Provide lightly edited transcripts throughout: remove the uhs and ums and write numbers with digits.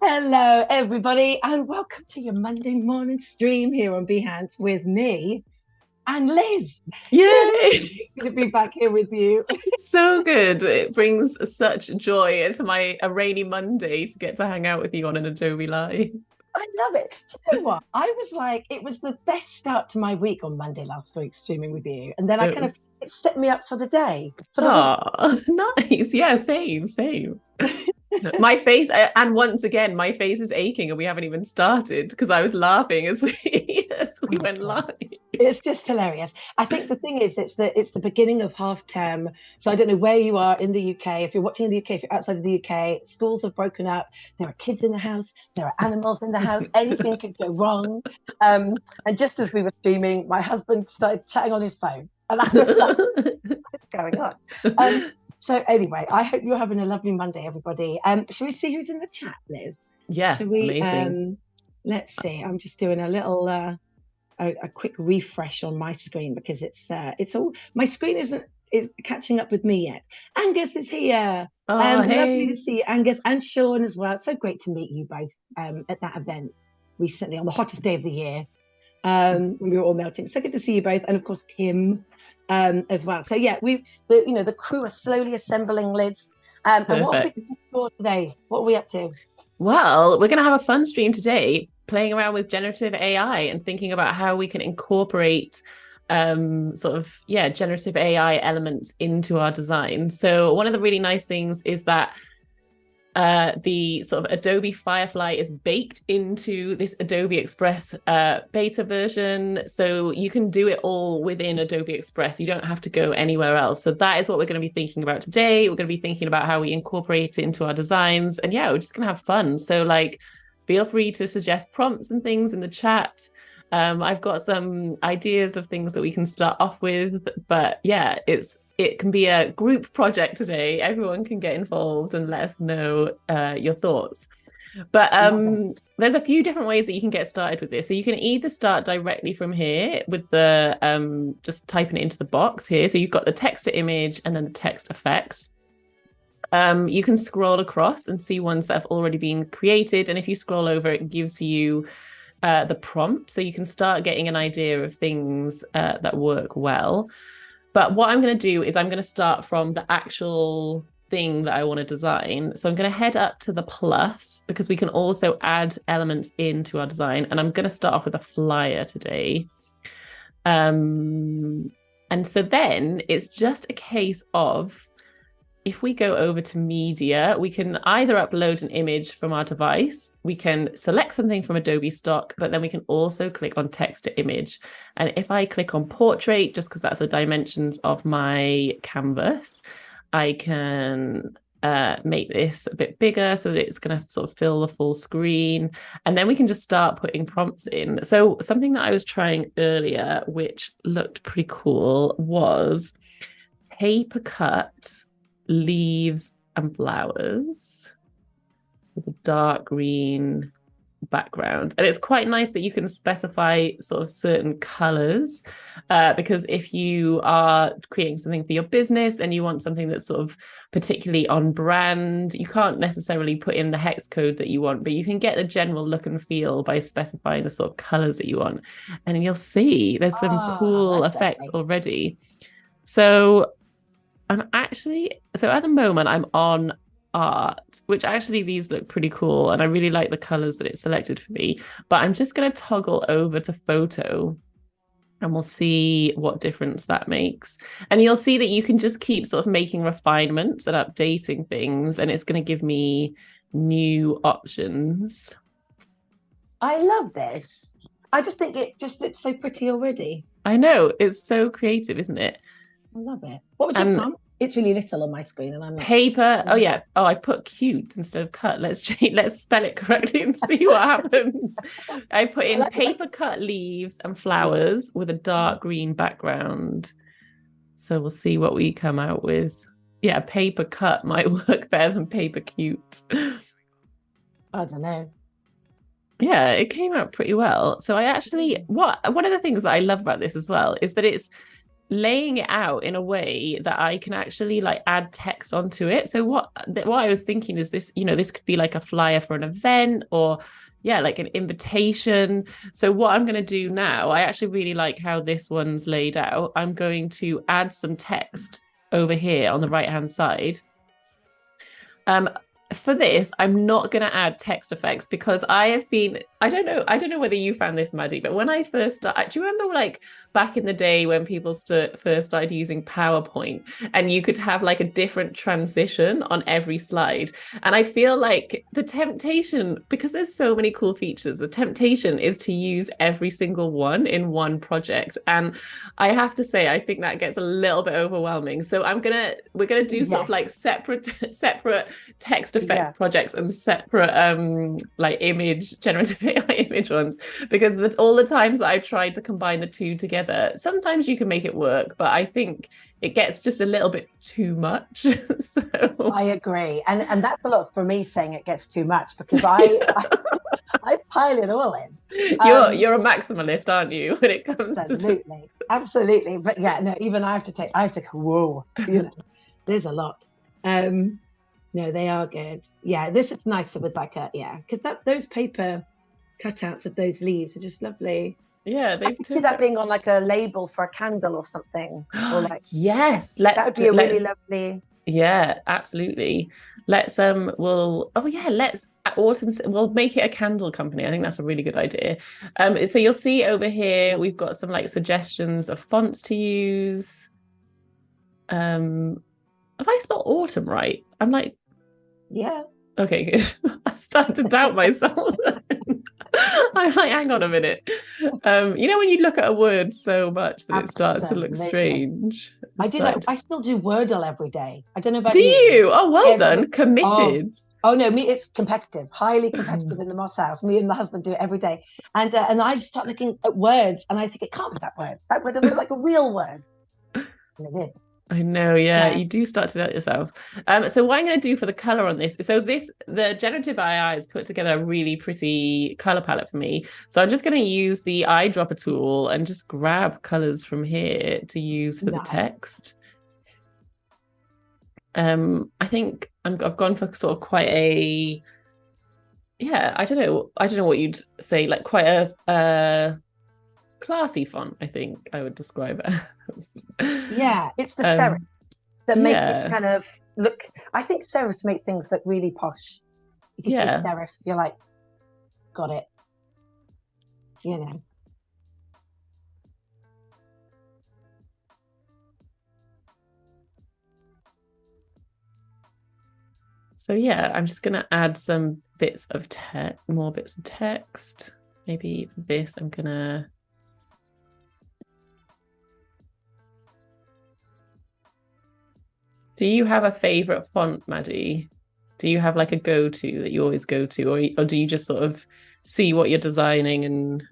Hello, everybody, and welcome to your Monday morning stream here on Behance with me and Liz. Yay! Good to be back here with you. So good. It brings such joy into a rainy Monday to get to hang out with you on an Adobe Live. I love it. Do you know what? I was like, it was the best start to my week on Monday last week, streaming with you. And then It was it set me up for the day, for the week. nice. Yeah, same. My face, and once again, my face is aching, and we haven't even started because I was laughing as we went live. It's just hilarious. I think the thing is, it's the beginning of half term. So I don't know where you are in the UK. If you're watching in the UK, if you're outside of the UK, schools have broken up. There are kids in the house. There are animals in the house. Anything could go wrong. And just as we were streaming, my husband started chatting on his phone, and I was like, "What's going on?" So anyway, I hope you're having a lovely Monday, everybody. Shall we see who's in the chat, Liz? Yeah, Shall we? amazing. Let's see. I'm just doing a little. A quick refresh on my screen because it's all my screen is catching up with me yet. Angus is here. Oh, Lovely to hey. see you, Angus, and Sean as well. It's so great to meet you both at that event recently on the hottest day of the year. When we were all melting. So good to see you both, and of course Tim as well. So yeah, the crew are slowly assembling, Lids. And what have we Perfect. got for today? What are we up to? Well, we're going to have a fun stream today, playing around with generative AI and thinking about how we can incorporate generative AI elements into our design. So one of the really nice things is that the sort of Adobe Firefly is baked into this Adobe Express beta version. So you can do it all within Adobe Express. You don't have to go anywhere else. So that is what we're going to be thinking about today. We're going to be thinking about how we incorporate it into our designs. And yeah, we're just going to have fun. So feel free to suggest prompts and things in the chat. I've got some ideas of things that we can start off with, but yeah, it can be a group project today. Everyone can get involved and let us know your thoughts. But there's a few different ways that you can get started with this. So you can either start directly from here with the just typing it into the box here. So you've got the text to image and then the text effects. You can scroll across and see ones that have already been created. And if you scroll over, it gives you the prompt. So you can start getting an idea of things that work well. But what I'm going to do is I'm going to start from the actual thing that I want to design. So I'm going to head up to the plus because we can also add elements into our design. And I'm going to start off with a flyer today. And so then it's just a case of, if we go over to media, we can either upload an image from our device, we can select something from Adobe stock, but then we can also click on text to image. And if I click on portrait, just because that's the dimensions of my canvas, I can make this a bit bigger so that it's going to sort of fill the full screen. And then we can just start putting prompts in. So something that I was trying earlier, which looked pretty cool, was paper cut leaves and flowers with a dark green background. And it's quite nice that you can specify sort of certain colors because if you are creating something for your business and you want something that's sort of particularly on brand, you can't necessarily put in the hex code that you want, but you can get the general look and feel by specifying the sort of colors that you want. And you'll see there's some cool effects already. So at the moment I'm on art, which actually these look pretty cool and I really like the colors that it selected for me, but I'm just going to toggle over to photo and we'll see what difference that makes. And you'll see that you can just keep sort of making refinements and updating things, and it's going to give me new options. I love this. I just think it just looks so pretty already. I know, it's so creative, isn't it? I love it. What was your prompt? It's really little on my screen, and I'm like, paper. Oh yeah. Oh, I put cute instead of cut. Let's spell it correctly and see what happens. I put in paper cut leaves and flowers with a dark green background. So we'll see what we come out with. Yeah, paper cut might work better than paper cute. I don't know. Yeah, it came out pretty well. So I actually, one of the things that I love about this as well is that laying it out in a way that I can actually like add text onto it. So what I was thinking is this, this could be like a flyer for an event, or yeah, like an invitation. So what I'm going to do now, I actually really like how this one's laid out. I'm going to add some text over here on the right hand side. For this, I'm not going to add text effects because I don't know whether you found this, Maddy, but when I first started, do you remember like back in the day when people first started using PowerPoint and you could have like a different transition on every slide? And I feel like the temptation, because there's so many cool features, the temptation is to use every single one in one project. And I have to say, I think that gets a little bit overwhelming. So we're gonna do sort of like separate text effect projects and separate like generative AI image ones, because all the times that I've tried to combine the two together, sometimes you can make it work, but I think it gets just a little bit too much. So I agree, and that's a lot for me saying it gets too much, because I pile it all in. You're a maximalist, aren't you, when it comes to absolutely. But yeah, no, even I have to go, whoa, there's a lot. No, they are good. Yeah, this is nicer with like because those paper cutouts of those leaves are just lovely. Yeah, I could see that being on like a label for a candle or something. Or like, yes, that would be really lovely. Yeah, absolutely. Let's we'll make it a candle company. I think that's a really good idea. So you'll see over here we've got some like suggestions of fonts to use. Have I spelled autumn right? I'm like, yeah. Okay, good. I started to doubt myself. I'm like, hang on a minute. When you look at a word so much that it starts to look strange. I do that. I still do Wordle every day. I don't know about you. Do you? Oh, well done. Committed. Oh no, me, it's competitive, highly competitive in the Moss house. Me and the husband do it every day. And I start looking at words and I think it can't be that word. That word doesn't look like a real word. And it is. I know, yeah, you do start to doubt yourself. So what I'm going to do for the color on this, the generative AI has put together a really pretty color palette for me. So I'm just going to use the eyedropper tool and just grab colors from here to use for the text. I think I've gone for sort of quite a, I don't know what you'd say, like quite a classy font, I think I would describe it. Yeah, it's the serifs that make it kind of look. I think serifs make things look really posh. If you see serif, you're like, got it. So I'm just gonna add some bits of more bits of text. Maybe for this, I'm gonna. Do you have a favorite font, Maddy? Do you have like a go-to that you always go to, or do you just sort of see what you're designing and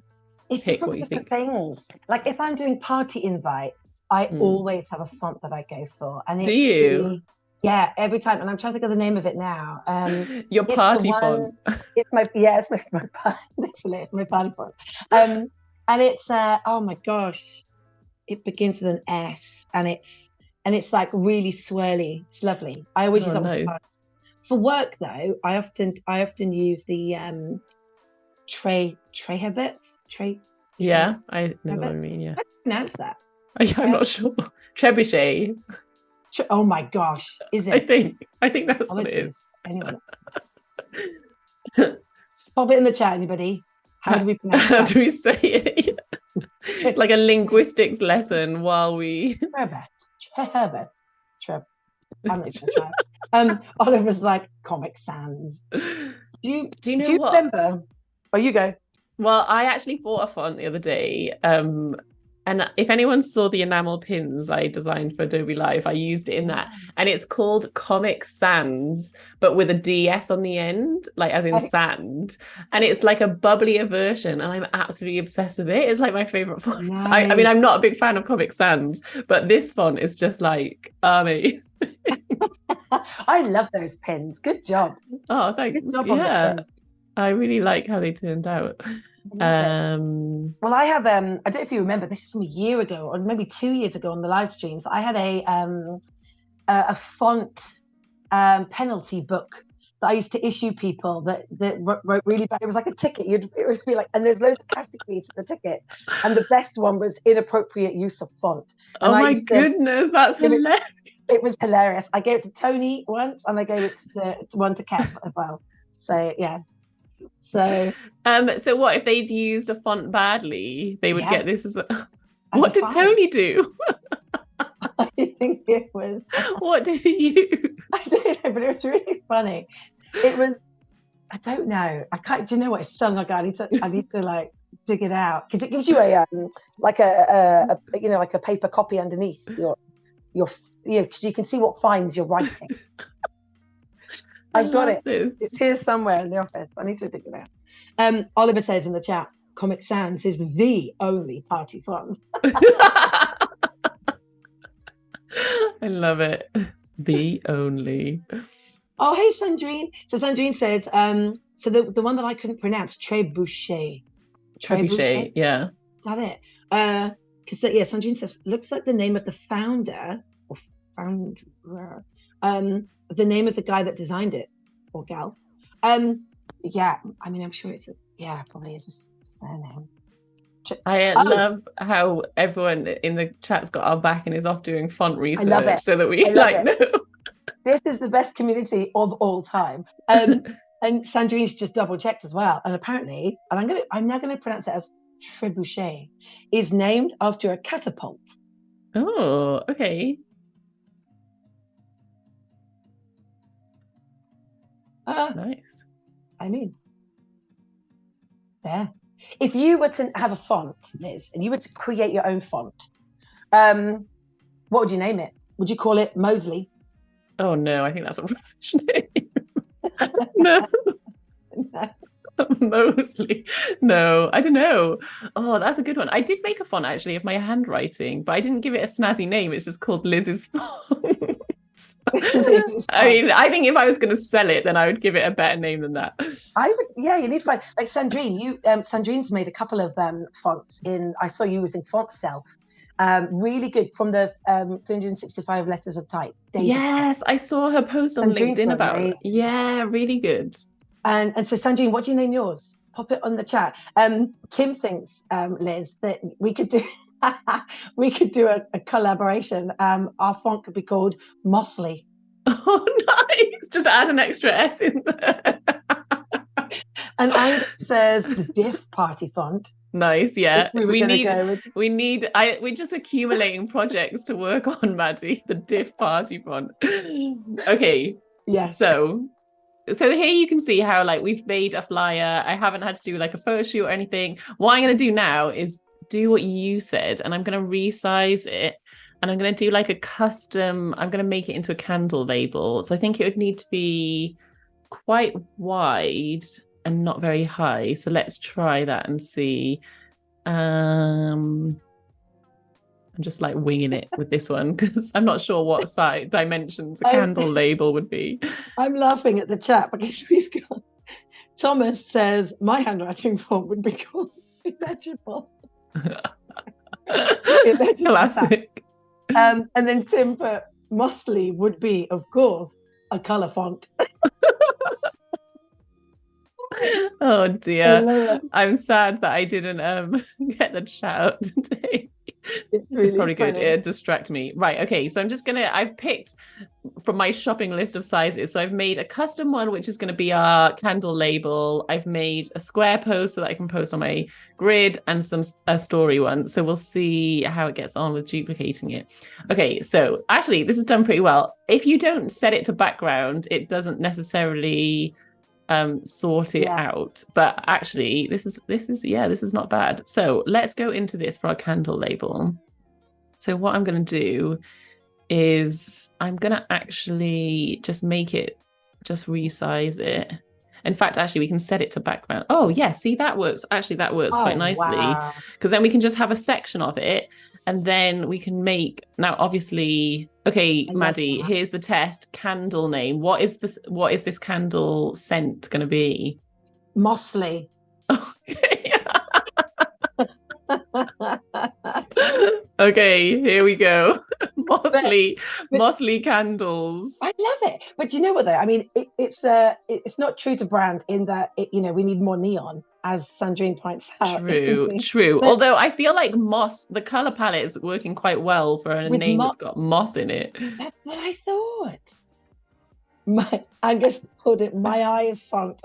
pick what you think? Things like if I'm doing party invites, I always have a font that I go for. And do you? Every time. And I'm trying to think of the name of it now. Your party font. It's my party font. And it's oh my gosh, it begins with an S, and it's like really swirly. It's lovely. I always use that for work though. I often use the Trehabit. Yeah, I know what I mean. Yeah. How do you pronounce that? I'm not sure. Trebuchet. Oh my gosh, is it? I think that's what it is. Anyway. Pop it in the chat, anybody. How do we pronounce that? How do we say it? It's like a linguistics lesson while we. Trehabit. I'm not sure. Oliver's like Comic Sans. Do you remember? Oh, you go. Well, I actually bought a font the other day. And if anyone saw the enamel pins I designed for Adobe Live, I used it in that. And it's called Comic Sans, but with a DS on the end, like as in sand. And it's like a bubblier version. And I'm absolutely obsessed with it. It's like my favorite font. Nice. I mean, I'm not a big fan of Comic Sans, but this font is just like amazing. I love those pins. Good job. Oh, thanks. Good job on the pins. I really like how they turned out. I love it. Well, I have I don't know if you remember, this is from a year ago or maybe 2 years ago on the live streams. I had a font penalty book that I used to issue people that wrote really bad. It was like a ticket. It would be like, and there's loads of categories for the ticket, and the best one was inappropriate use of font. And Oh I my used to goodness, that's give it. hilarious. It was hilarious. I gave it to Tony once, and I gave it to one to Kev as well. So yeah. So what if they'd used a font badly? They would get this as a. What did fine. Tony do? I think it was. What did he use? I don't know, but it was really funny. It was. I don't know. I can't. Do you know what? It's some like I need to like dig it out because it gives you a like a you know, like a paper copy underneath your because you can see what fines you're writing. I've got it. This. It's here somewhere in the office. I need to dig it out. Oliver says in the chat, Comic Sans is the only party font. I love it. The only. Oh, hey, Sandrine. So Sandrine says, so the one that I couldn't pronounce, Trebuchet. Trebuchet, yeah. Is that it? Because yeah, Sandrine says, looks like the name of the founder or founder, the name of the guy that designed it or gal. Yeah, I mean, I'm sure probably is a surname. I love how everyone in the chat's got our back and is off doing font research so that we know. This is the best community of all time. And Sandrine's just double checked as well. And apparently, and I'm now gonna pronounce it as Trebuchet, is named after a catapult. Oh, okay. Nice. I mean, there. If you were to have a font, Liz, and you were to create your own font, what would you name it? Would you call it Mosley? Oh no, I think that's a rubbish name. No. Mosley. No, I don't know. Oh, that's a good one. I did make a font actually of my handwriting, but I didn't give it a snazzy name. It's just called Liz's font. I mean, I think if I was going to sell it, then I would give it a better name than that. You need to find like Sandrine. Sandrine's made a couple of fonts I saw you using Font Self. Really good from the 365 letters of type. Yes, I saw her post on LinkedIn about it. Yeah, really good. And so Sandrine, what do you name yours? Pop it on the chat. Tim thinks, Liz, that we could do a collaboration. Our font could be called Mosley. Oh, nice! Just add an extra S in there. And Angus says the diff party font. Nice, yeah. We're just accumulating projects to work on, Maddy. The diff party font. Okay. Yeah. So here you can see how like we've made a flyer. I haven't had to do like a photo shoot or anything. What I'm going to do now is do what you said, and I'm going to resize it, and I'm going to do like a custom. I'm going to make it into a candle label. So I think it would need to be quite wide and not very high. So let's try that and see. I'm just like winging it with this one because I'm not sure what size dimensions a candle label would be. I'm laughing at the chat because we've got Thomas says my handwriting font would be called illegible. Classic. And then Tim put Mosley would be, of course, a colour font. Oh dear, I'm sad that I didn't get the chat out today. It's probably good. It distracted me. Right, okay, so I've picked from my shopping list of sizes, so I've made a custom one which is going to be our candle label. I've made a square post so that I can post on my grid, and a story one, so we'll see how it gets on with duplicating it. Okay, so actually this is done pretty well. If you don't set it to background, it doesn't necessarily sort it out, but actually this is not bad. So let's go into this for our candle label. So what I'm going to do is I'm going to actually just resize it. In fact, actually we can set it to background. Oh yeah, see, that works. Actually that works quite nicely, because then we can just have a section of it, and then we can make, now obviously, okay, Maddy, here's the test. Candle name. What is this candle scent going to be? Mosley. Okay. Okay, here we go. Mosley, but Mosley candles. I love it. But do you know what though? I mean, it's not true to brand in that we need more neon, as Sandrine points out. True, true. But Although I feel like moss, the color palette is working quite well for a with name that's got moss in it. that's what I thought. Angus called it my eye is font.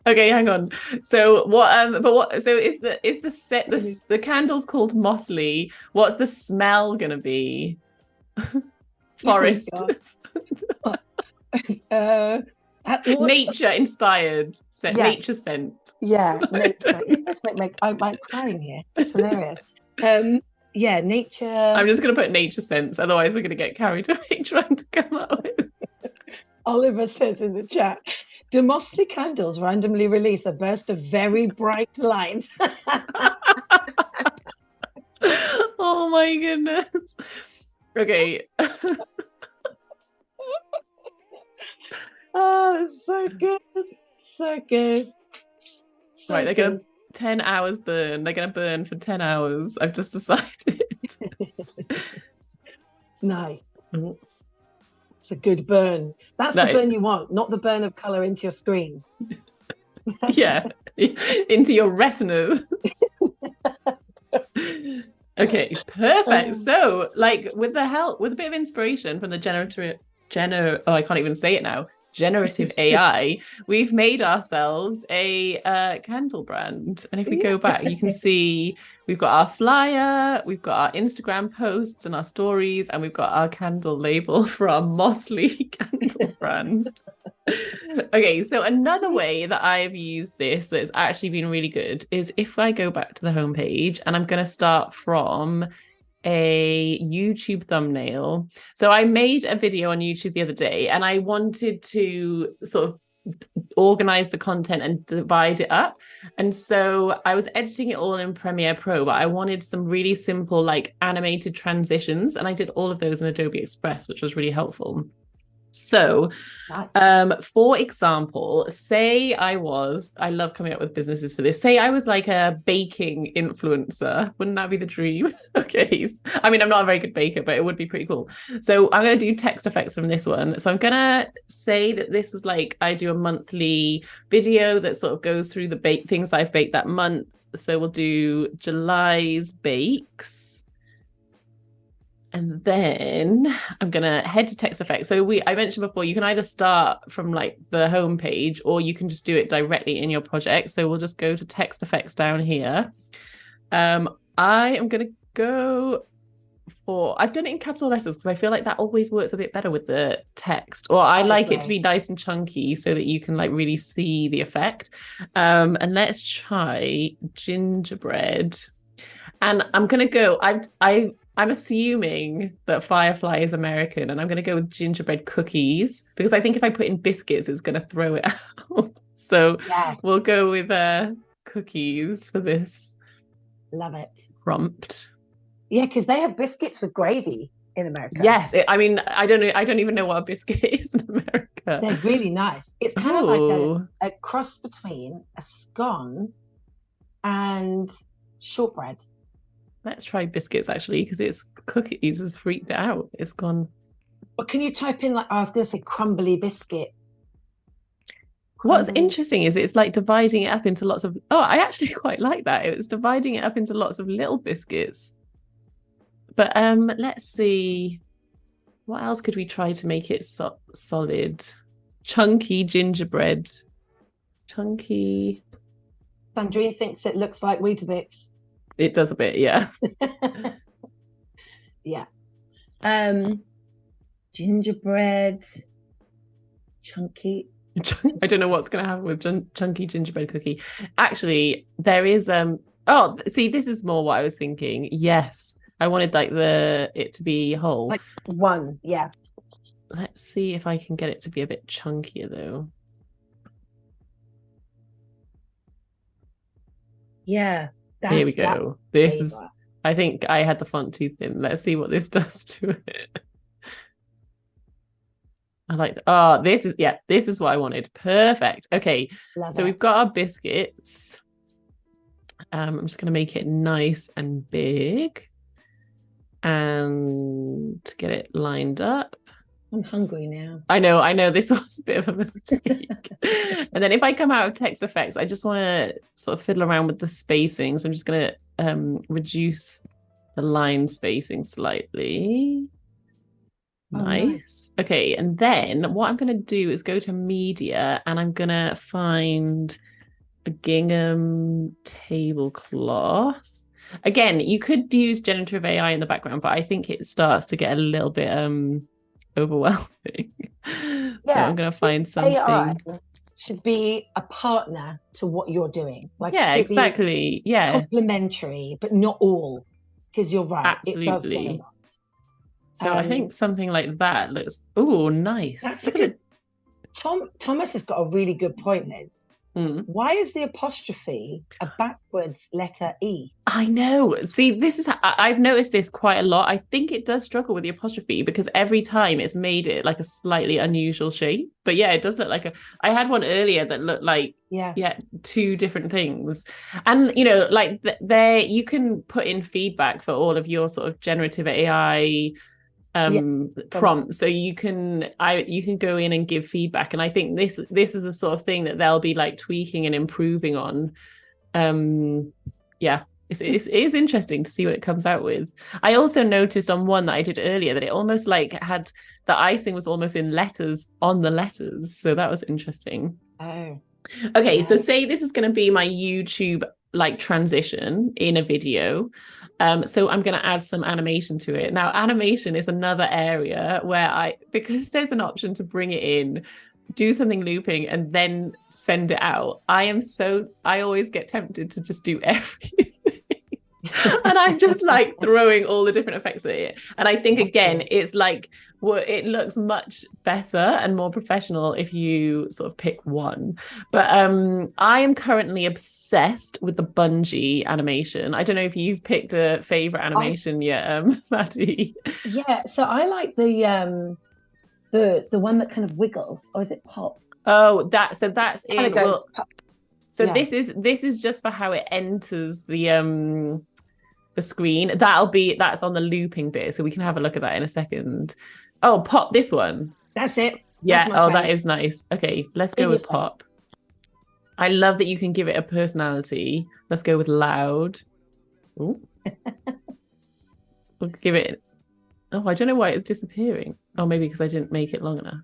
Okay, hang on. So so is the candles called Mosley? What's the smell gonna be? Forest. Nature inspired scent, yeah. Nature scent. Yeah, nature. I'm crying here. Hilarious. Yeah, nature. I'm just gonna put nature scents, otherwise we're gonna get carried away trying to come up with. Oliver says in the chat, do Mosley candles randomly release a burst of very bright light? Oh my goodness. Okay. Oh, it's so good. So good. So right, they're going to 10 hours burn. They're going to burn for 10 hours. I've just decided. Nice. It's a good burn. That's the burn you want, not the burn of colour into your screen. Yeah, into your retinas. Okay, perfect. So, like, with a bit of inspiration from the I can't even say it now. Generative AI, we've made ourselves a candle brand. And if we go back, you can see we've got our flyer, we've got our Instagram posts and our stories, and we've got our candle label for our Mosley candle brand. Okay, so another way that I've used this that's actually been really good is if I go back to the homepage, and I'm going to start from a YouTube thumbnail. So I made a video on YouTube the other day, and I wanted to sort of organize the content and divide it up. And so I was editing it all in Premiere Pro, but I wanted some really simple, like, animated transitions, and I did all of those in Adobe Express, which was really helpful. So, for example, say I love coming up with businesses for this. Say I was like a baking influencer. Wouldn't that be the dream? Okay. I mean, I'm not a very good baker, but it would be pretty cool. So I'm going to do text effects from this one. So I'm going to say that this was like, I do a monthly video that sort of goes through the things that I've baked that month. So we'll do July's bakes. And then I'm going to head to text effects. So I mentioned before, you can either start from like the home page, or you can just do it directly in your project. So we'll just go to text effects down here. I am going to go I've done it in capital letters because I feel like that always works a bit better with the text, or I like it to be nice and chunky so that you can like really see the effect. And let's try gingerbread. And I'm going to go, I'm assuming that Firefly is American, and I'm going to go with gingerbread cookies because I think if I put in biscuits, it's going to throw it out. So we'll go with cookies for this. Love it. Prompt. Yeah, because they have biscuits with gravy in America. Yes, I mean, I don't even know what a biscuit is in America. They're really nice. It's kind of like a cross between a scone and shortbread. Let's try biscuits actually, because it's cookies has freaked it out. It's gone. But can you type in, like, I was going to say crumbly biscuit. What's interesting is it's like dividing it up into lots of. Oh, I actually quite like that. It was dividing it up into lots of little biscuits. But let's see. What else could we try to make it solid? Chunky gingerbread. Chunky. Sandrine thinks it looks like Weetabix. It does a bit, yeah. Yeah. Gingerbread. Chunky. I don't know what's going to happen with chunky gingerbread cookie. Actually, there is oh, see, this is more what I was thinking. Yes, I wanted like it to be whole, like one. Yeah. Let's see if I can get it to be a bit chunkier though. Yeah. Here we go. This is, I think I had the font too thin. Let's see what this does to it. I like, oh, this is what I wanted. Perfect. Okay. Love So it. we've got our biscuits. I'm just going to make it nice and big and get it lined up. I'm hungry now. I know this was a bit of a mistake. And then if I come out of text effects, I just want to sort of fiddle around with the spacing. So I'm just going to reduce the line spacing slightly. Nice. Okay, and then what I'm going to do is go to media and I'm going to find a gingham tablecloth. Again, you could use generative AI in the background, but I think it starts to get a little bit overwhelming. So I'm going to find something. AI should be a partner to what you're doing. Like, yeah, exactly. Yeah. Complementary, but not all. Because you're right. Absolutely. It does get a lot. So I think something like that looks, oh, nice. That's a good. Thomas has got a really good point, Liz. Why is the apostrophe a backwards letter E? I know. See, I've noticed this quite a lot. I think it does struggle with the apostrophe because every time it's made it like a slightly unusual shape. But yeah, it does look like I had one earlier that looked like, two different things. And, you know, like you can put in feedback for all of your sort of generative AI prompt, so you can go in and give feedback, and I think this is the sort of thing that they'll be like tweaking and improving on. It is interesting to see what it comes out with. I also noticed on one that I did earlier that it almost like had the icing was almost in letters on the letters, so that was interesting. Okay, so say this is going to be my YouTube like transition in a video. So I'm going to add some animation to it. Now, animation is another area where because there's an option to bring it in, do something looping, and then send it out. I always get tempted to just do everything. And I'm just like throwing all the different effects at it. And I think, again, it's like, it looks much better and more professional if you sort of pick one. But I am currently obsessed with the bungee animation. I don't know if you've picked a favorite animation yet, Maddy. Yeah, so I like the one that kind of wiggles, or is it pop? Oh, that's in. Well, so yeah. This is just for how it enters the screen. That's on the looping bit, so we can have a look at that in a second. Oh, pop, this one. That's it. Yeah. That's that is nice. Okay, let's go with pop. I love that you can give it a personality. Let's go with loud. Ooh. We'll give it. Oh, I don't know why it's disappearing. Oh, maybe because I didn't make it long enough.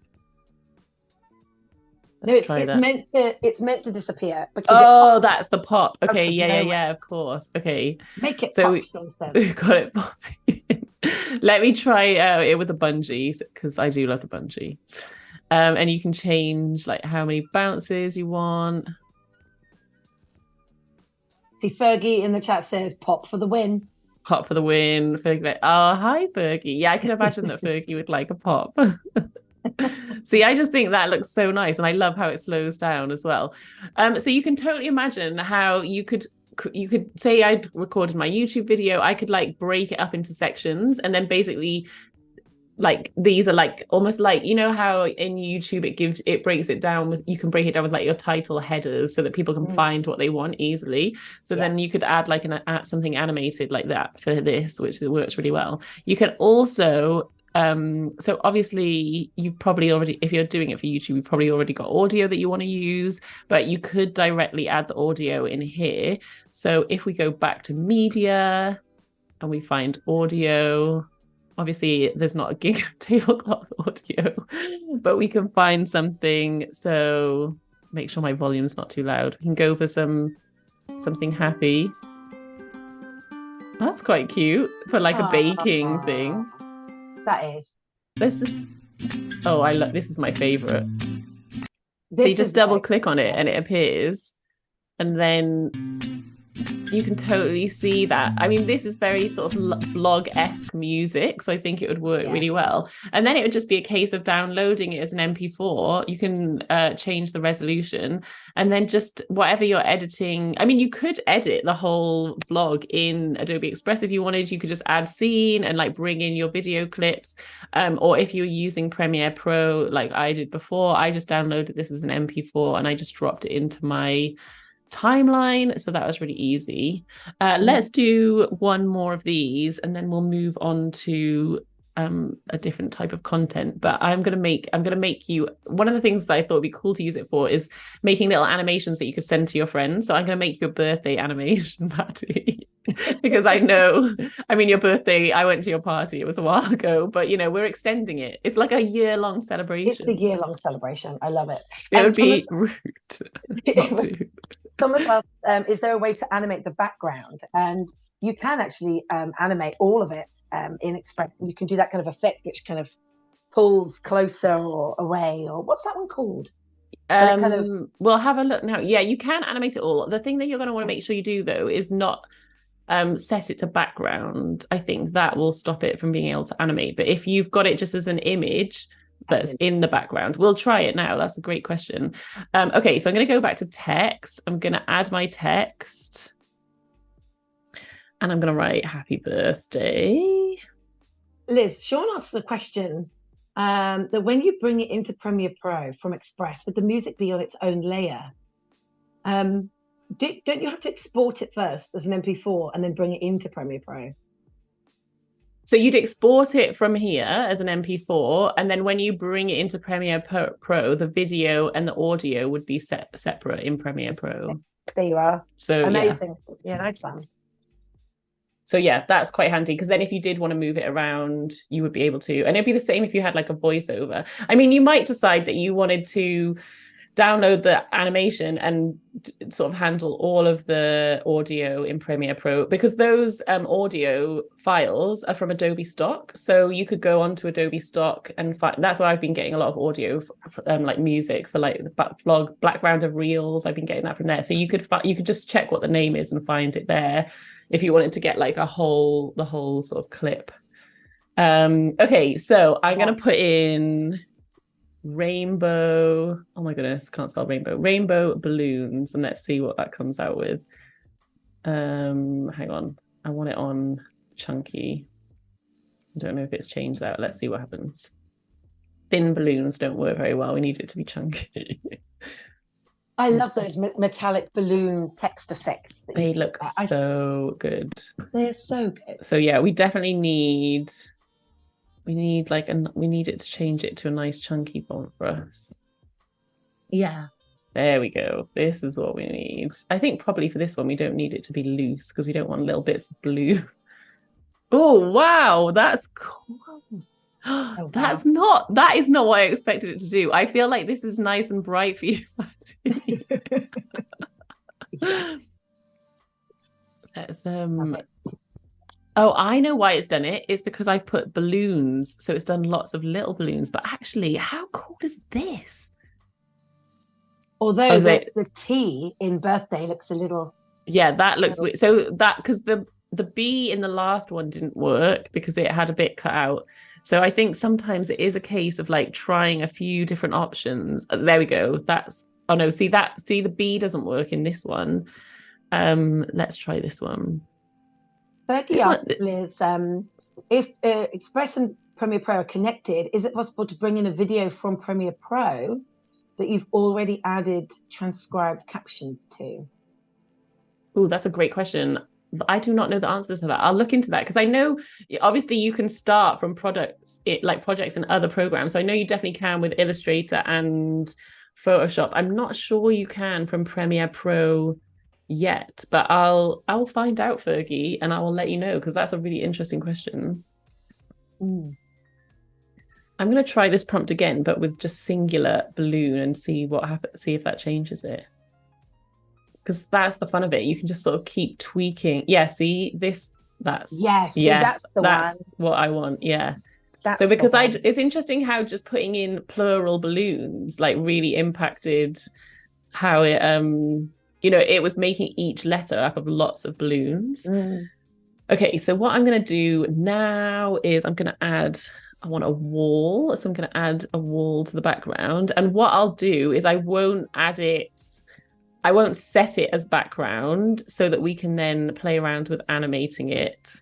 It's meant to disappear. That's the pop. Okay, yeah, of course. Okay, make it so pop. We've got it popping. Let me try it with a bungee, because I do love the bungee. And you can change like how many bounces you want. See, Fergie in the chat says pop for the win. Pop for the win. Fergie, like, oh, hi, Fergie. Yeah, I can imagine that Fergie would like a pop. See, I just think that looks so nice, and I love how it slows down as well. So you can totally imagine how you could say I'd recorded my YouTube video, I could like break it up into sections, and then basically like these are like almost like, you know how in YouTube it breaks it down with, you can break it down with like your title headers so that people can find what they want easily. So then you could add like something animated like that for this, which works really well. You can also so obviously you've probably already, if you're doing it for YouTube, you've probably already got audio that you want to use, but you could directly add the audio in here. So if we go back to media and we find audio, obviously there's not a gig of tablecloth audio, but we can find something. So make sure my volume's not too loud. We can go for something happy. That's quite cute for like a baking thing. That is. Let's just. Oh, I love this. Is my favorite. So you just double click on it and it appears, and then You can totally see that. I mean, this is very sort of vlog-esque music, so I think it would work really well. And then it would just be a case of downloading it as an MP4. You can change the resolution, and then just whatever you're editing. I mean, you could edit the whole vlog in Adobe Express if you wanted. You could just add scene and like bring in your video clips. Or if you're using Premiere Pro, like I did before, I just downloaded this as an MP4 and I just dropped it into my timeline, so that was really easy. Let's do one more of these and then we'll move on to a different type of content. But I'm gonna make you, one of the things that I thought would be cool to use it for is making little animations that you could send to your friends. So I'm gonna make you a birthday animation, Maddy. Because I know, I mean, your birthday, I went to your party, it was a while ago, but you know, we're extending it. It's like a year-long celebration. It's a year-long celebration. I love it. It would be rude not to. Some of us, is there a way to animate the background? And you can actually animate all of it in Express. You can do that kind of effect, which kind of pulls closer or away, or what's that one called? We'll have a look now. Yeah, you can animate it all. The thing that you're going to want to make sure you do, though, is not set it to background. I think that will stop it from being able to animate. But if you've got it just as an image that's in the background, we'll try it now. That's a great question. Okay, so I'm going to go back to text. I'm going to add my text and I'm going to write happy birthday. Liz, Sean asked a question that when you bring it into Premiere Pro from Express, would the music be on its own layer? Don't you have to export it first as an MP4 and then bring it into Premiere Pro? So you'd export it from here as an MP4, and then when you bring it into Premiere Pro, the video and the audio would be separate in Premiere Pro. There you are. So amazing. Yeah, nice one. So yeah, that's quite handy, because then if you did want to move it around, you would be able to. And it'd be the same if you had like a voiceover. I mean, you might decide that you wanted to download the animation and sort of handle all of the audio in Premiere Pro, because those audio files are from Adobe Stock. So you could go onto Adobe Stock and find, that's where I've been getting a lot of audio, like music for like the vlog, background of reels. I've been getting that from there. So you could just check what the name is and find it there if you wanted to get like the whole sort of clip. Okay, so I'm going to put in rainbow, oh my goodness, can't spell rainbow balloons, and let's see what that comes out with. Hang on, I want it on chunky. I don't know if it's changed that. Let's see what happens. Thin balloons don't work very well, we need it to be chunky. I love those metallic balloon text effects. They look so good. They're so good. So yeah, we definitely need we need it to change it to a nice chunky font for us. Yeah. There we go. This is what we need. I think probably for this one, we don't need it to be loose because we don't want little bits of blue. Oh, wow. That's cool. Oh, wow. That is not what I expected it to do. I feel like this is nice and bright for you. Let's Oh, I know why it's done it. It's because I've put balloons. So it's done lots of little balloons. But actually, how cool is this? Although the T in birthday looks a little... Yeah, that looks weird. So that, because the B in the last one didn't work because it had a bit cut out. So I think sometimes it is a case of like trying a few different options. There we go. Oh no, see the B doesn't work in this one. Let's try this one. Fergie asked Liz, if Express and Premiere Pro are connected, is it possible to bring in a video from Premiere Pro that you've already added transcribed captions to? Oh, that's a great question. I do not know the answer to that. I'll look into that, because I know obviously you can start from projects in other programs. So I know you definitely can with Illustrator and Photoshop. I'm not sure you can from Premiere Pro yet, but I'll find out, Fergie, and I will let you know, because that's a really interesting question. I'm going to try this prompt again, but with just singular balloon, and see what happens, see if that changes it, because that's the fun of it. You can just sort of keep tweaking. Yeah, see this, that's what I want. Yeah, so because it's interesting how just putting in plural balloons like really impacted how it it was making each letter up of lots of balloons. Okay, so what I'm going to do now is I want a wall. So I'm going to add a wall to the background. And what I'll do is I won't set it as background so that we can then play around with animating it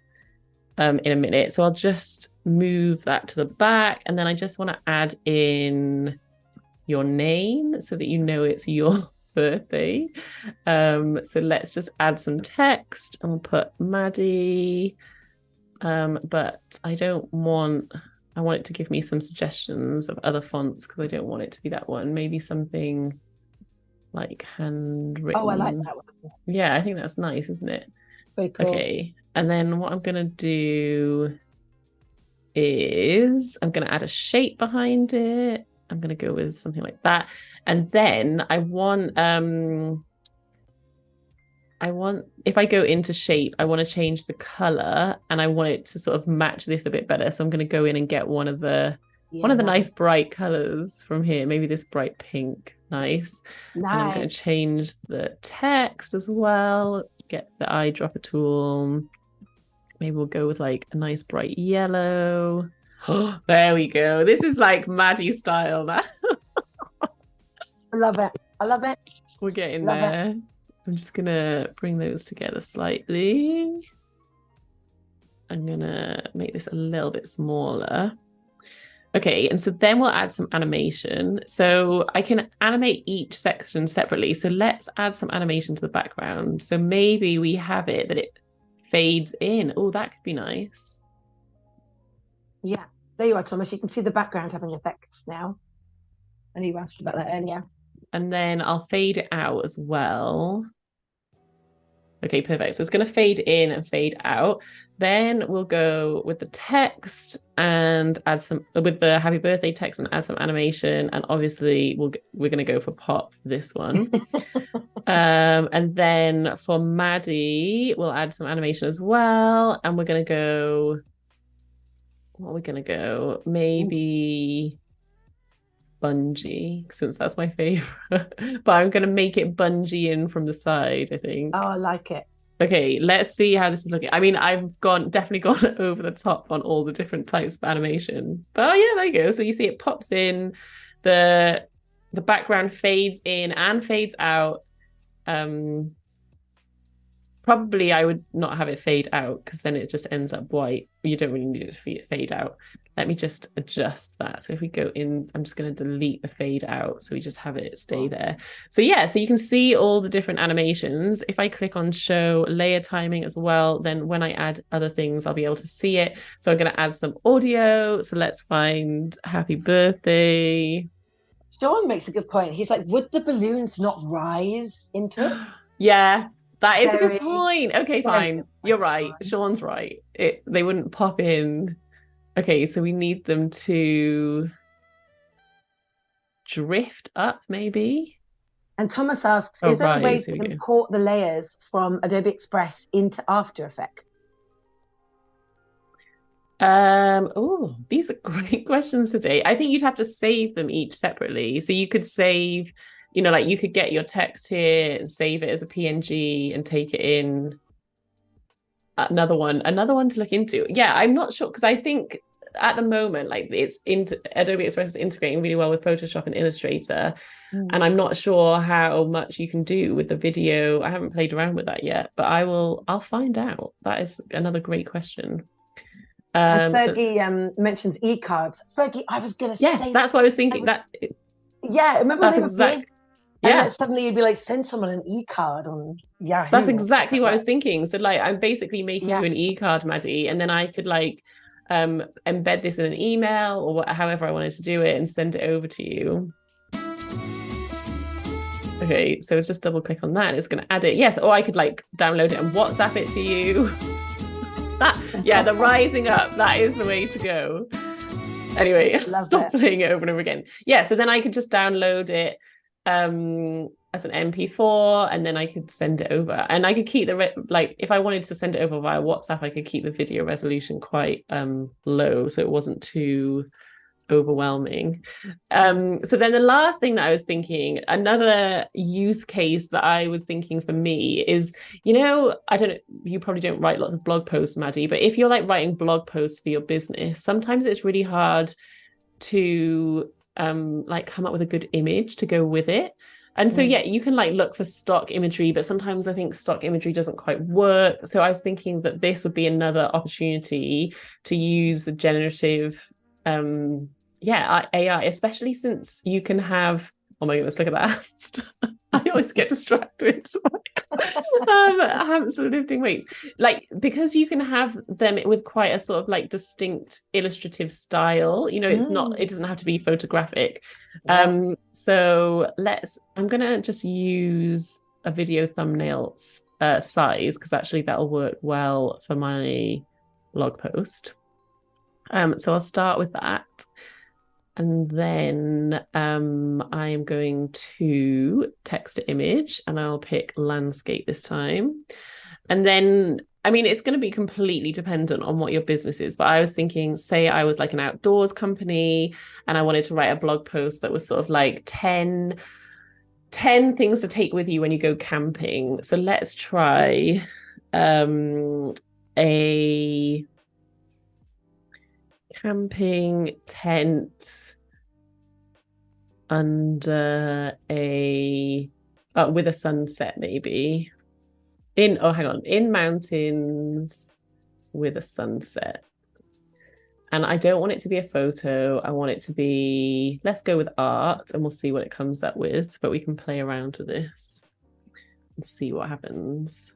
in a minute. So I'll just move that to the back. And then I just want to add in your name so that it's your birthday. So let's just add some text and we'll put Maddy. But I want it to give me some suggestions of other fonts because I don't want it to be that one. Maybe something like handwritten. Oh, I like that one. Yeah, I think that's nice, isn't it? Very cool. Okay, and then what I'm gonna do is I'm gonna add a shape behind it. I'm gonna go with something like that, and then I want if I go into shape, I want to change the color, and I want it to sort of match this a bit better. So I'm gonna go in and get one of the nice bright colors from here. Maybe this bright pink. Nice. And I'm going to change the text as well. Get the eyedropper tool. Maybe we'll go with like a nice bright yellow. Oh, there we go. This is like Maddy style now. I love it. We're getting there. I'm just going to bring those together slightly. I'm going to make this a little bit smaller. Okay, and so then we'll add some animation. So I can animate each section separately. So let's add some animation to the background. So maybe we have it that it fades in. Oh, that could be nice. Yeah, there you are, Thomas. You can see the background having effects now. And you asked about that earlier. And then I'll fade it out as well. Okay, perfect. So it's going to fade in and fade out. Then we'll go with the text and add some with the happy birthday text and add some animation. And obviously we're going to go for pop for this one. And then for Maddy, we'll add some animation as well. And we're going to go, what are we going to go? Maybe bungee, since that's my favorite. But I'm going to make it bungee in from the side, I think. Oh, I like it. Okay, let's see how this is looking. I mean, I've definitely gone over the top on all the different types of animation. But oh, yeah, there you go. So you see it pops in, the background fades in and fades out. Probably I would not have it fade out because then it just ends up white. You don't really need it to fade out. Let me just adjust that. So if we go in, I'm just going to delete the fade out. So we just have it stay there. So yeah, so you can see all the different animations. If I click on show layer timing as well, then when I add other things, I'll be able to see it. So I'm going to add some audio. So let's find happy birthday. Sean makes a good point. He's like, would the balloons not rise into it? Yeah. That is a good point. Okay, fine. You're right. Sean's right. They wouldn't pop in. Okay, so we need them to drift up, maybe. And Thomas asks, is there a way to import the layers from Adobe Express into After Effects? Oh, these are great questions today. I think you'd have to save them each separately. So you could save, like you could get your text here and save it as a PNG and take it in. Another one to look into. Yeah, I'm not sure because I think at the moment, like Adobe Express is integrating really well with Photoshop and Illustrator, and I'm not sure how much you can do with the video. I haven't played around with that yet, but I'll find out. That is another great question. Fergie mentions e-cards. Fergie, I was gonna say. Yes, that's what I was thinking. Yeah, remember that's exactly. Yeah, suddenly you'd be like, send someone an e-card on Yahoo. That's exactly what I was thinking. So like, I'm basically making you an e-card, Maddy, and then I could like embed this in an email or however I wanted to do it and send it over to you. Okay, so just double click on that. It's going to add it. Yes, or I could like download it and WhatsApp it to you. The rising up, that is the way to go. Anyway, stop playing it over and over again. Yeah, so then I could just download it as an MP4 and then I could send it over, and I could keep if I wanted to send it over via WhatsApp, I could keep the video resolution quite low so it wasn't too overwhelming. So then the last thing that I was thinking, another use case that I was thinking for me is, I don't know, you probably don't write lots of blog posts, Maddy, but if you're like writing blog posts for your business, sometimes it's really hard to like come up with a good image to go with it. And so, yeah, you can like look for stock imagery, but sometimes I think stock imagery doesn't quite work. So I was thinking that this would be another opportunity to use the generative AI, especially since you can have, oh my goodness, look at that. I always get distracted. Hamster lifting weights, like, because you can have them with quite a sort of like distinct illustrative style, it doesn't have to be photographic. So I'm gonna just use a video thumbnail size, because actually that'll work well for my blog post. So I'll start with that. And then I am going to text to image, and I'll pick landscape this time. And then, I mean, it's going to be completely dependent on what your business is. But I was thinking, say I was like an outdoors company and I wanted to write a blog post that was sort of like 10 things to take with you when you go camping. So let's try a camping tent under with a sunset, maybe in mountains with a sunset. And I don't want it to be a photo. I want it to be, let's go with art, and we'll see what it comes up with, but we can play around with this and see what happens.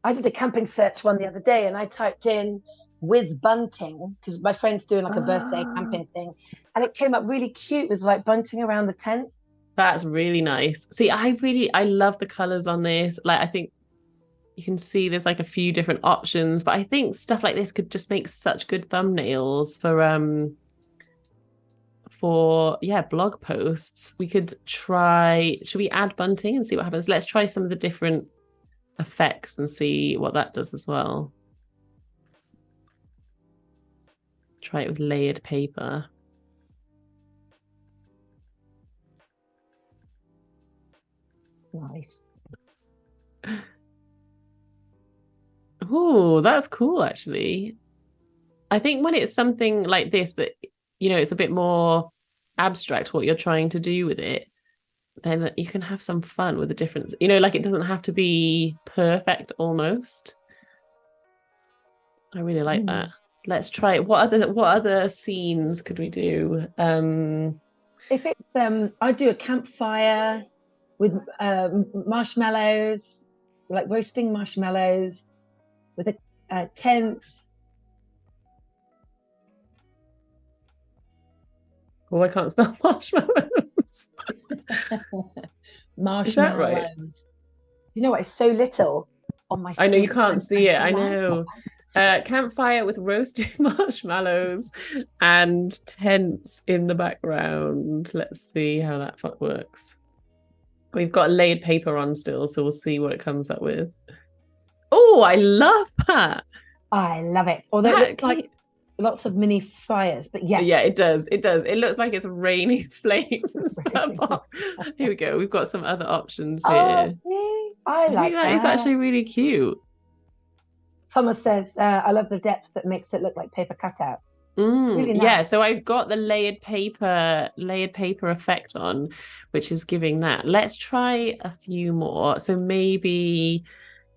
I did a camping search one the other day, and I typed in with bunting, because my friend's doing like a birthday camping thing, and it came up really cute with like bunting around the tent. That's really nice. See, I love the colors on this. Like, I think you can see there's like a few different options, but I think stuff like this could just make such good thumbnails for blog posts. We could try, should we add bunting and see what happens? Let's try some of the different effects and see what that does as well. Try it with layered paper. Nice. Oh, that's cool, actually. I think when it's something like this that, it's a bit more abstract what you're trying to do with it, then you can have some fun with the difference. Like, it doesn't have to be perfect almost. I really like that. Let's try it. What other scenes could we do? If it's I'd do a campfire with marshmallows, like roasting marshmallows with a tent. Oh, I can't spell marshmallows. Marshmallows. Is that right? You know what? It's so little on my screen. I know you can't see it. I know. Campfire with roasted marshmallows and tents in the background. Let's see how that works. We've got layered paper on still, so we'll see what it comes up with. Oh, I love that. I love it. Although it looks like lots of mini fires, but yeah. Yeah, it does. It looks like it's raining flames. Here we go. We've got some other options here. I like that. It's actually really cute. Thomas says, I love the depth that makes it look like paper cutout. Really nice. Yeah, so I've got the layered paper effect on, which is giving that. Let's try a few more. So maybe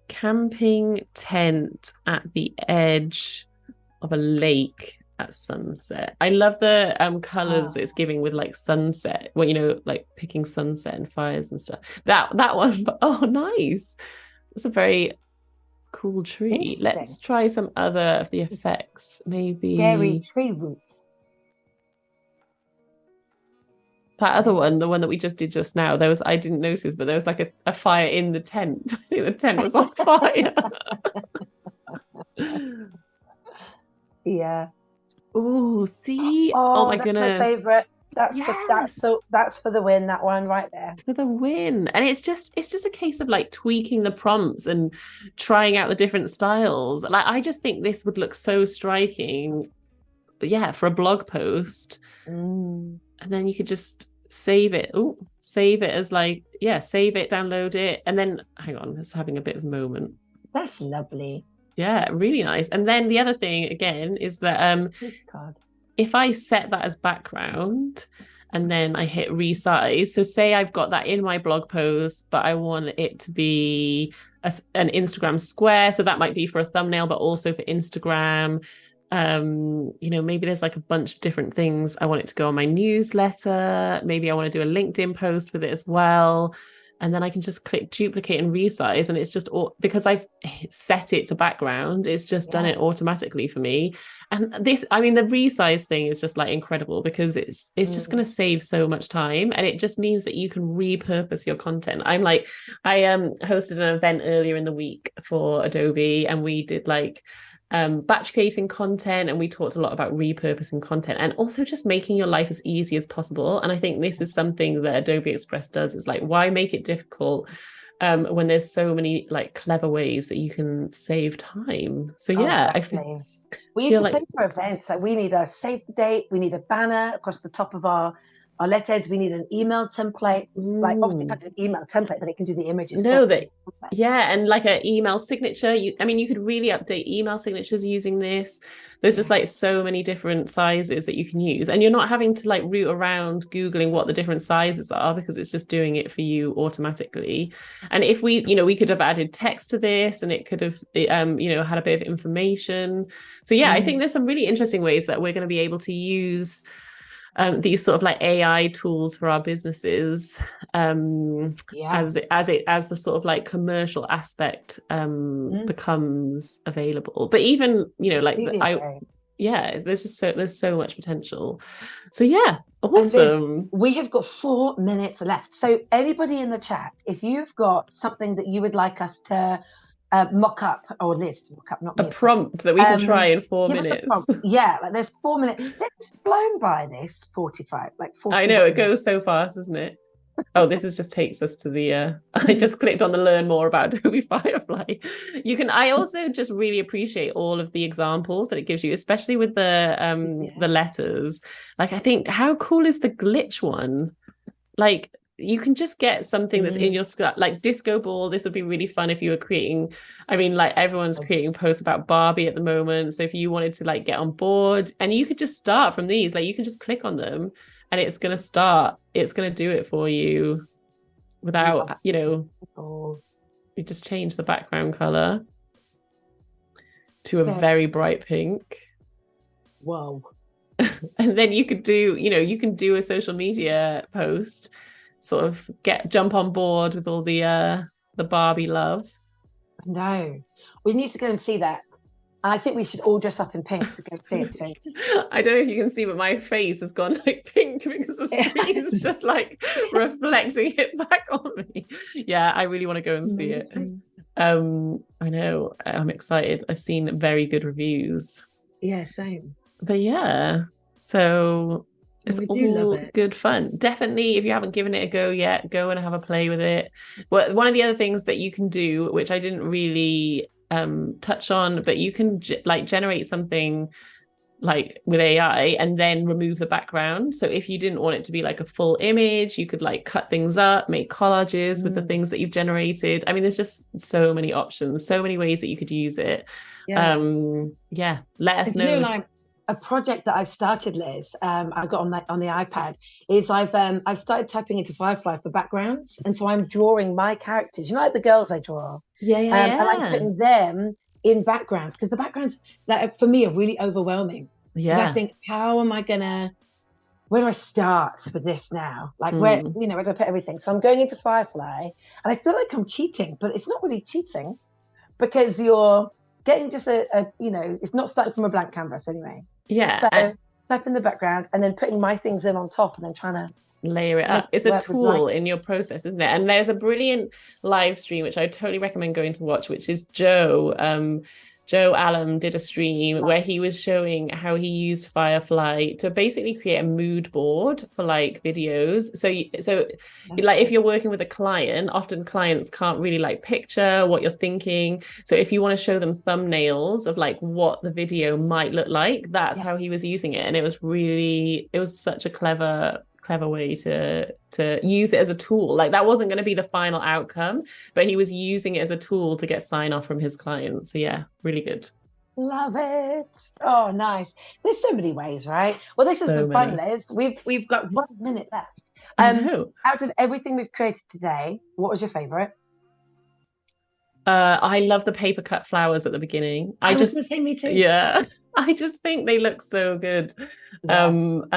camping tent at the edge of a lake at sunset. I love the colors it's giving with like sunset, like picking sunset and fires and stuff. That one, oh, nice. That's a very cool tree. Let's try some other of the effects. Maybe scary tree roots. That other one, the one that we just did just now, I didn't notice, but there was like a fire in the tent. I think the tent was on fire. Yeah. Oh, see? Oh my goodness. My favorite. That's for the win, that one right there. For the win. And it's just a case of like tweaking the prompts and trying out the different styles. Like, I just think this would look so striking for a blog post. Mm. And then you could just save it. Oh, save it as like, save it, download it. And then hang on, it's having a bit of a moment. That's lovely. Yeah, really nice. And then the other thing again is that Postcard. if I set that as background and then I hit resize, so say I've got that in my blog post, but I want it to be an Instagram square. So that might be for a thumbnail, but also for Instagram. Maybe there's like a bunch of different things. I want it to go on my newsletter. Maybe I want to do a LinkedIn post with it as well. And then I can just click duplicate and resize. And it's just because I've set it to background, it's just done it automatically for me. And the resize thing is just like incredible because it's just going to save so much time. And it just means that you can repurpose your content. I hosted an event earlier in the week for Adobe, and we did like batch creating content, and we talked a lot about repurposing content and also just making your life as easy as possible. And I think this is something that Adobe Express does, is like, why make it difficult when there's so many like clever ways that you can save time? So I feel we used to say to our events that we need a save the date, we need a banner across the top of our letterheads, we need an email template. Like obviously it's an email template, but it can do the images. And like an email signature. You could really update email signatures using this. There's just like so many different sizes that you can use, and you're not having to like root around Googling what the different sizes are, because it's just doing it for you automatically. And if we could have added text to this, and it could have, had a bit of information. So I think there's some really interesting ways that we're going to be able to use these sort of like AI tools for our businesses as the sort of like commercial aspect becomes available. But even there's so much potential. So awesome. We have got 4 minutes left. So anybody in the chat, if you've got something that you would like us to mock up, or list mock up, not a prompt that we can try in 4 minutes. Like there's 4 minutes. It's flown by this 45. I know, it goes so fast, isn't it? Oh, this just takes us to the I just clicked on the learn more about Adobe Firefly. I also just really appreciate all of the examples that it gives you, especially with the letters. Like, I think, how cool is the glitch one? Like, you can just get something that's in your like disco ball. This would be really fun if you were creating, everyone's creating posts about Barbie at the moment. So if you wanted to like get on board, and you could just start from these, like you can just click on them and it's going to do it for you without, you just change the background color to a very bright pink. Whoa. And then you could do, you can do a social media post, sort of jump on board with all the Barbie love. No, we need to go and see that. And I think we should all dress up in pink to go see it too. I don't know if you can see, but my face has gone like pink because the screen is just like reflecting it back on me. Yeah, I really want to go and see it. I know, I'm excited. I've seen very good reviews. Yeah, same. But so it's all good fun. Definitely, if you haven't given it a go yet, go and have a play with it. Well, one of the other things that you can do, which I didn't really touch on, but you can generate something like with AI and then remove the background. So if you didn't want it to be like a full image, you could like cut things up, make collages with the things that you've generated. I mean, there's just so many options, so many ways that you could use it. Let us know. Like a project that I've started, Liz, I got on the iPad, is I've started typing into Firefly for backgrounds, and so I'm drawing my characters, like the girls I draw, and I'm putting them in backgrounds, because the backgrounds that for me are really overwhelming. I think, where do I start with this now? Like where do I put everything? So I'm going into Firefly, and I feel like I'm cheating, but it's not really cheating, because you're getting just it's not starting from a blank canvas anyway. So type in the background and then putting my things in on top and then trying to layer it up. It's a tool in your process, isn't it? And there's a brilliant live stream which I totally recommend going to watch, which is Joe Joe Allen did a stream where he was showing how he used Firefly to basically create a mood board for like videos. So like if you're working with a client, often clients can't really like picture what you're thinking. So if you want to show them thumbnails of like what the video might look like, that's how he was using it. And it was such a clever way to use it as a tool. Like that wasn't going to be the final outcome, but he was using it as a tool to get sign off from his clients. So yeah, really good. Love it. Oh, nice. There's so many ways, right? Well, this has been fun, Liz. We've got 1 minute left. Out of everything we've created today, what was your favorite? I love the paper cut flowers at the beginning. I was going to say me too. Yeah. I just think they look so good. And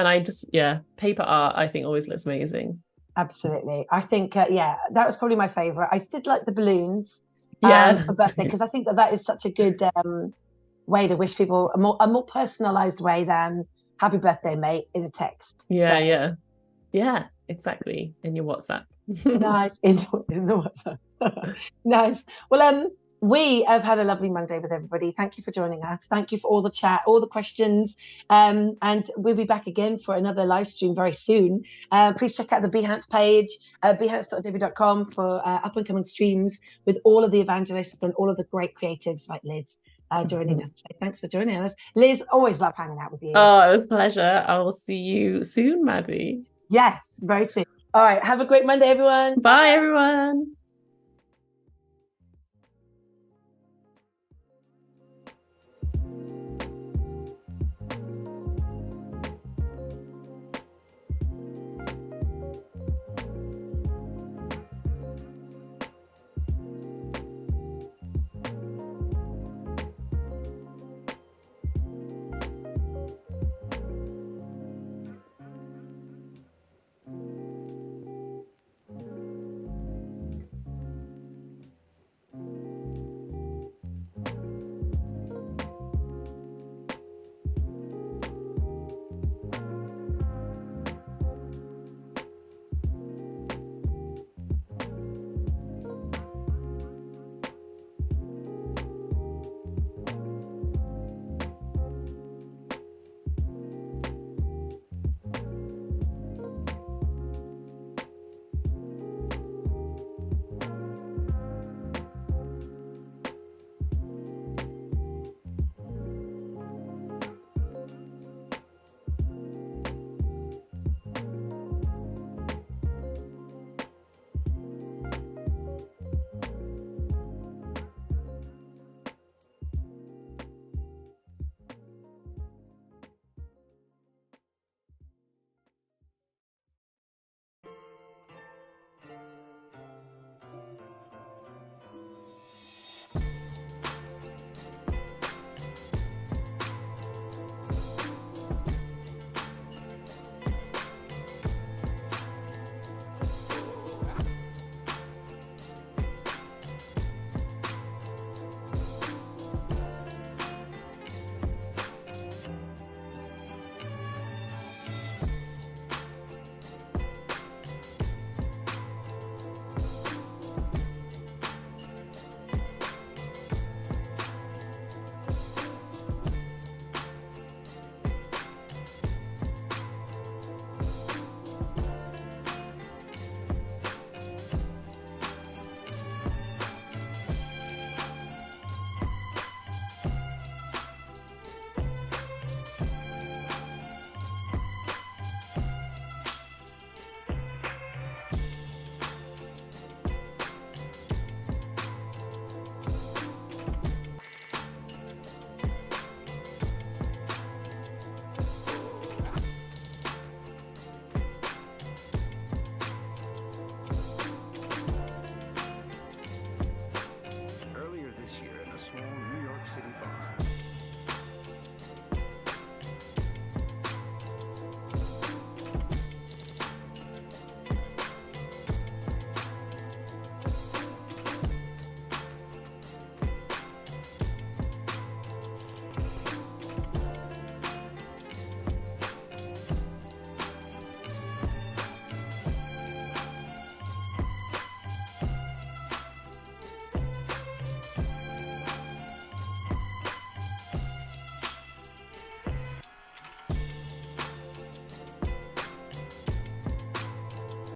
paper art, I think always looks amazing. Absolutely. I think, that was probably my favorite. I did like the balloons for birthday, because I think that is such a good way to wish people a more personalized way than happy birthday, mate, in a text. Yeah, exactly. In your WhatsApp. Nice. In the WhatsApp. Nice. Well, we have had a lovely Monday with everybody. Thank you for joining us. Thank you for all the chat, all the questions. And we'll be back again for another live stream very soon. Please check out the Behance page, behance.adobe.com, for up and coming streams with all of the evangelists and all of the great creatives like Liz joining us. So thanks for joining us. Liz, always love hanging out with you. Oh, it was a pleasure. I will see you soon, Maddy. Yes, very soon. All right. Have a great Monday, everyone. Bye, everyone.